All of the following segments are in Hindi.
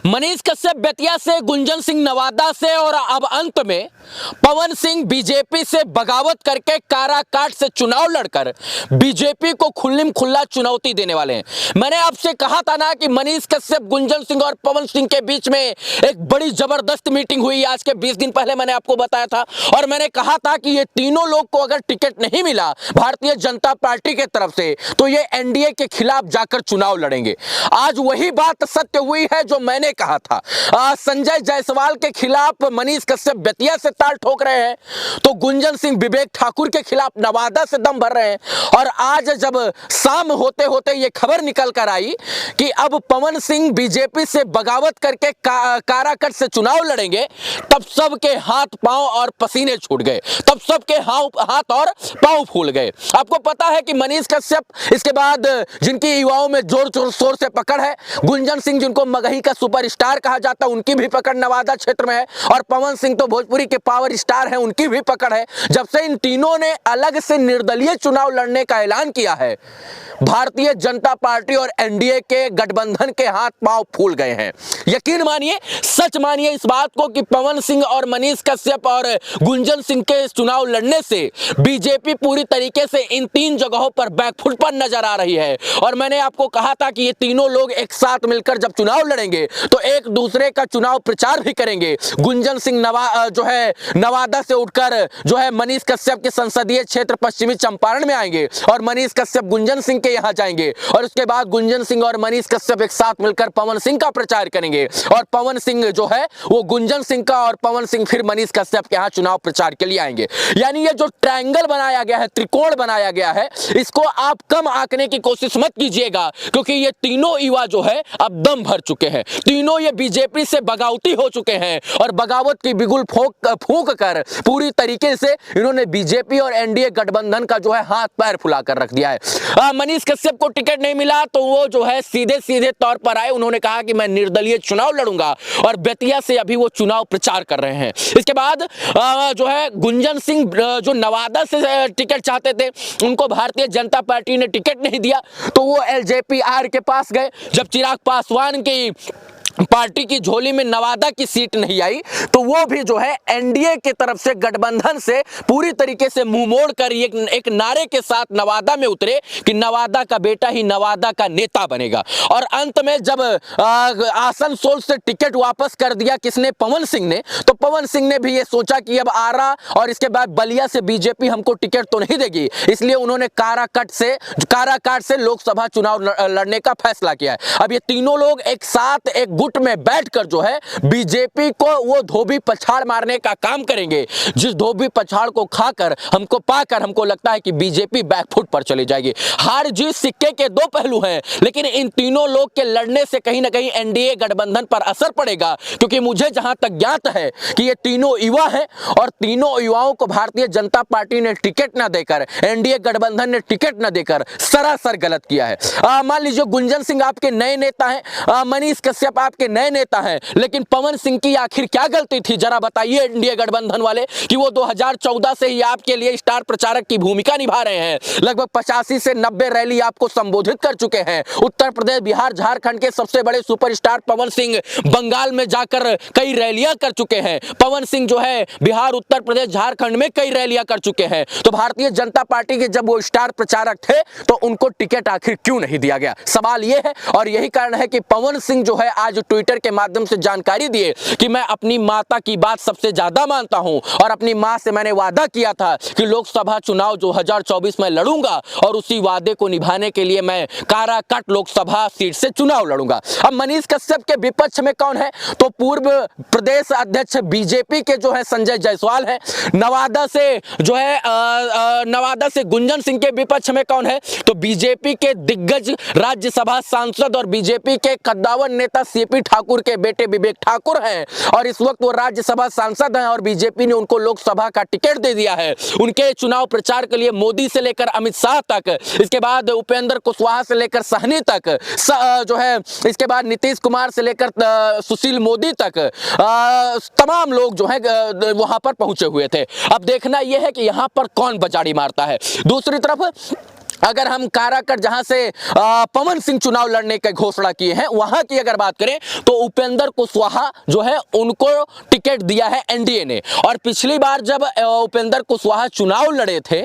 मनीष कश्यप बेतिया से, गुंजन सिंह नवादा से और अब अंत में पवन सिंह बीजेपी से बगावत करके काराकाट से चुनाव लड़कर बीजेपी को खुल्लम खुल्ला चुनौती देने वाले हैं। मैंने आपसे कहा था ना कि मनीष कश्यप, गुंजन सिंह और पवन सिंह के बीच में एक बड़ी जबरदस्त मीटिंग हुई आज के 20 दिन पहले, मैंने आपको बताया था। और मैंने कहा था कि ये तीनों लोग को अगर टिकट नहीं मिला भारतीय जनता पार्टी के तरफ से तो ये एनडीए के खिलाफ जाकर चुनाव लड़ेंगे। आज वही बात सत्य हुई है जो मैंने कहा था। संजय जायसवाल के खिलाफ मनीष कश्यप बेतिया से ताल ठोक रहे हैं, तो गुंजन सिंह विवेक ठाकुर के खिलाफ नवादा से दम भर रहे हैं। और आज जब शाम होते होते ये खबर निकल कर आई कि अब पवन सिंह बीजेपी से बगावत करके काराकट से चुनाव लड़ेंगे, तब सबके हाथ पांव और पसीने छूट गए, तब सबके हाथ और पांव फूल गए। आपको पता है कि मनीष कश्यप, इसके बाद जिनकी युवाओं में जोर शोर से पकड़ है, गुंजन सिंह जिनको मगही का सुपरस्टार कहा जाता है, उनकी भी पकड़ नवादा क्षेत्र में है, और पवन सिंह तो भोजपुरी के पावर स्टार हैं, उनकी भी पकड़ है। जब से इन तीनों ने अलग से निर्दलीय चुनाव लड़ने का ऐलान किया है, भारतीय जनता पार्टी और एनडीए के गठबंधन के हाथ पांव फूल गए हैं। यकीन मानिए, सच मानिए इस बात को कि पवन सिंह और मनीष कश्यप और गुंजन सिंह के चुनाव लड़ने से बीजेपी पूरी तरीके से इन तीन जगहों पर बैकफुट पर नजर आ रही है। और मैंने आपको कहा था कि ये तीनों लोग एक साथ मिलकर जब चुनाव लड़ेंगे तो एक दूसरे का चुनाव प्रचार भी करेंगे। गुंजन सिंह नवादा से उठकर मनीष कश्यप के संसदीय क्षेत्र पश्चिमी चंपारण में आएंगे और मनीष कश्यप गुंजन सिंह के यहां जाएंगे, और उसके बाद गुंजन सिंह और मनीष कश्यप एक साथ मिलकर पवन सिंह का प्रचार करेंगे, और पवन सिंह वो गुंजन सिंह का, और पवन सिंह फिर मनीष कश्यप के यहां चुनाव प्रचार के लिए आएंगे। यानी ये जो ट्रायंगल बनाया गया है, त्रिकोण बनाया गया है, इसको आप कम आंकने की कोशिश मत कीजिएगा, क्योंकि ये तीनों युवा अब दम भर चुके हैं। तीनों ये बीजेपी से बगावती हो चुके हैं और बगावत की बिगुल फूंक कर पूरी तरीके से इन्होंने बीजेपी और एनडीए गठबंधन का हाथ पैर फुला कर रख दिया है। मनीष कश्यप को टिकट नहीं मिला तो वो सीधे सीधे तौर पर आए, उन्होंने कहा कि मैं निर्दलीय चुनाव लड़ूंगा, और बेतिया से अभी वो चुनाव प्रचार कर रहे हैं। इसके बाद गुंजन सिंह जो नवादा से टिकट चाहते थे, उनको भारतीय जनता पार्टी ने टिकट नहीं दिया, तो वो एलजेपीआर के पास गए। जब चिराग पासवान की पार्टी की झोली में नवादा की सीट नहीं आई, तो वो भी एनडीए की तरफ से, गठबंधन से पूरी तरीके से मुंह मोड़ कर एक नारे के साथ नवादा में उतरे कि नवादा का बेटा ही नवादा का नेता बनेगा। और अंत में जब आसनसोल से टिकट वापस कर दिया किसने, पवन सिंह ने, तो पवन सिंह ने भी ये सोचा कि अब आरा और इसके बाद बलिया से बीजेपी हमको टिकट तो नहीं देगी, इसलिए उन्होंने काराकाट से लोकसभा चुनाव लड़ने का फैसला किया है। अब ये तीनों लोग एक साथ एक गुट में बैठकर बीजेपी को वो धोबी पछाड़ मारने का काम करेंगे, जिस धोबी पछाड़ को खाकर हमको लगता है कि बीजेपी बैकफुट पर चली जाएगी। हार जीत सिक्के के दो पहलू हैं, लेकिन इन तीनों लोग के लड़ने से कहीं ना कहीं एनडीए गठबंधन पर असर पड़ेगा, क्योंकि मुझे जहां तक ज्ञात है कि ये तीनों युवा हैं, और तीनों युवाओं को भारतीय जनता पार्टी ने टिकट न देकर, एनडीए गठबंधन ने टिकट न देकर सरासर गलत किया है। मान लीजिए गुंजन सिंह आपके नए नेता हैं, मनीष कश्यप आपके नए नेता हैं, लेकिन पवन सिंह की आखिर क्या गलती थी, जरा बताइए एनडीए गठबंधन वाले, कि वो 2014 से ही आपके लिए स्टार प्रचारक की भूमिका निभा रहे हैं। लगभग 85 से 90 रैली आपको संबोधित कर चुके हैं। उत्तर प्रदेश, बिहार, झारखंड के सबसे बड़े सुपरस्टार पवन सिंह बंगाल में जाकर कई रैलियां कर चुके हैं। पवन सिंह बिहार, उत्तर प्रदेश, झारखंड में कई रैलियां कर चुके हैं। तो भारतीय जनता पार्टी के जब वो स्टार प्रचारक थे तो उनको टिकट आखिर क्यों नहीं दिया गया, सवाल ये है। और यही कारण है कि पवन सिंह आज ट्विटर के माध्यम से जानकारी दिए कि मैं अपनी माता की बात सबसे ज्यादा मानता हूं, और अपनी मां से मैंने वादा किया था कि लोकसभा चुनाव 2024 में लड़ूंगा, और उसी वादे को निभाने के लिए मैं काराकाट लोकसभा सीट से चुनाव लड़ूंगा। अब मनीष कश्यप के विपक्ष में कौन है, तो पूर्व प्रदेश अध्यक्ष बीजेपी के संजय जायसवाल है। नवादा से गुंजन सिंह के विपक्ष में कौन है, तो बीजेपी के दिग्गज राज्यसभा सांसद और बीजेपी के कद्दावर नेता सीपी ठाकुर के बेटे विवेक ठाकुर हैं, और इस वक्त वो राज्यसभा सांसद हैं, और बीजेपी ने उनको लोकसभा का टिकट दे दिया है। उनके चुनाव प्रचार के लिए मोदी से लेकर अमित शाह तक, इसके बाद उपेंद्र कुशवाहा से लेकर सहनी तक, इसके बाद नीतीश कुमार से लेकर सुशील मोदी तक, तमाम लोग वहां पर पहुंचे हुए थे। अब देखना यह है कि यहां पर कौन बजाड़ी मारता है। दूसरी तरफ अगर हम काराकट जहां से पवन सिंह चुनाव लड़ने की घोषणा किए हैं वहां की अगर बात करें तो उपेंद्र कुशवाहा जो है उनको टिकट दिया है एनडीए ने। और पिछली बार जब उपेंद्र कुशवाहा चुनाव लड़े थे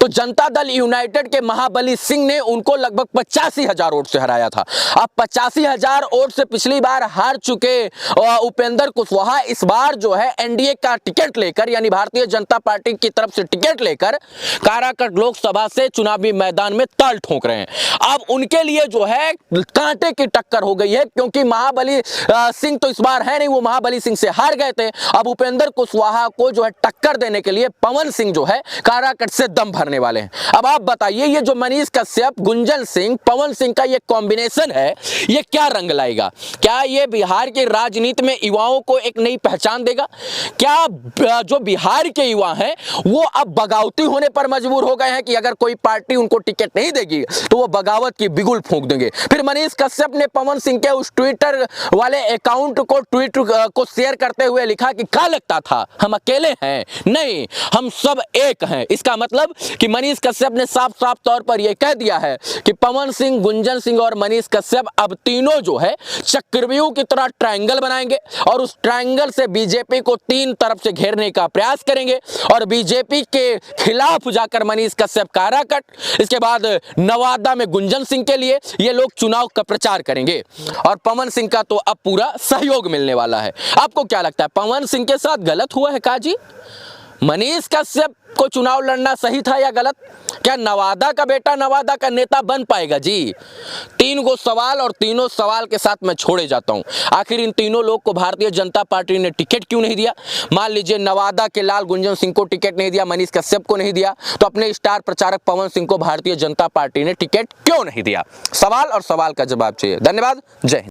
तो जनता दल यूनाइटेड के महाबली सिंह ने उनको लगभग 85,000 वोट से हराया था। अब 85,000 वोट से पिछली बार हार चुके उपेंद्र कुशवाहा इस बार जो है एनडीए का टिकट लेकर यानी भारतीय जनता पार्टी की तरफ से टिकट लेकर काराकट लोकसभा से चुनावी मैदान में ताल ठोक रहे हैं। अब उनके लिए जो है कांटे की टक्कर हो गई है, क्योंकि महाबली सिंह तो इस बार है नहीं, वो महाबली सिंह से हार गए थे। अब उपेंद्र कुशवाहा को जो है टक्कर देने के लिए पवन सिंह जो है काराकट से दम भरने वाले हैं। अब आप बताइए ये जो मनीष कश्यप, गुंजन सिंह, पवन सिंह का ये कॉम्बिनेशन है ये क्या रंग लाएगा? क्या ये बिहार की राजनीति में युवाओं को एक नई पहचान देगा? क्या जो बिहार के युवा हैं वो अब बगावती होने पर मजबूर हो गए हैं कि अगर कोई पार्टी उनको टिकट नहीं देगी तो वो बगावत की बिगुल फूंक देंगे? फिर मनीष कश्यप ने पवन सिंह के उस ट्विटर वाले अकाउंट को ट्वीट को शेयर करते हुए लिखा कि क्या लगता था हम अकेले हैं? नहीं, हम सब एक हैं। इसका मतलब कि मनीष कश्यप ने साफ साफ तौर पर यह कह दिया है कि पवन सिंह, गुंजन सिंह और मनीष कश्यप अब तीनों जो है चक्रव्यूह की तरह ट्रायंगल बनाएंगे और उस ट्रायंगल से बीजेपी को तीन तरफ से घेरने का प्रयास करेंगे और बीजेपी के खिलाफ जाकर मनीष कश्यप काराकट, इसके बाद नवादा में गुंजन सिंह के लिए ये लोग चुनाव का प्रचार करेंगे और पवन सिंह का तो अब पूरा सहयोग मिलने वाला है। आपको क्या लगता है पवन सिंह के साथ गलत हुआ है काजी? मनीष कश्यप को चुनाव लड़ना सही था या गलत? क्या नवादा का बेटा नवादा का नेता बन पाएगा? जी, 3 गो सवाल और तीनों सवाल के साथ मैं छोड़े जाता हूं। आखिर इन तीनों लोग को भारतीय जनता पार्टी ने टिकट क्यों नहीं दिया? मान लीजिए नवादा के लाल गुंजन सिंह को टिकट नहीं दिया, मनीष कश्यप को नहीं दिया, तो अपने स्टार प्रचारक पवन सिंह को भारतीय जनता पार्टी ने टिकट क्यों नहीं दिया? सवाल और सवाल का जवाब चाहिए। धन्यवाद, जय हिंद।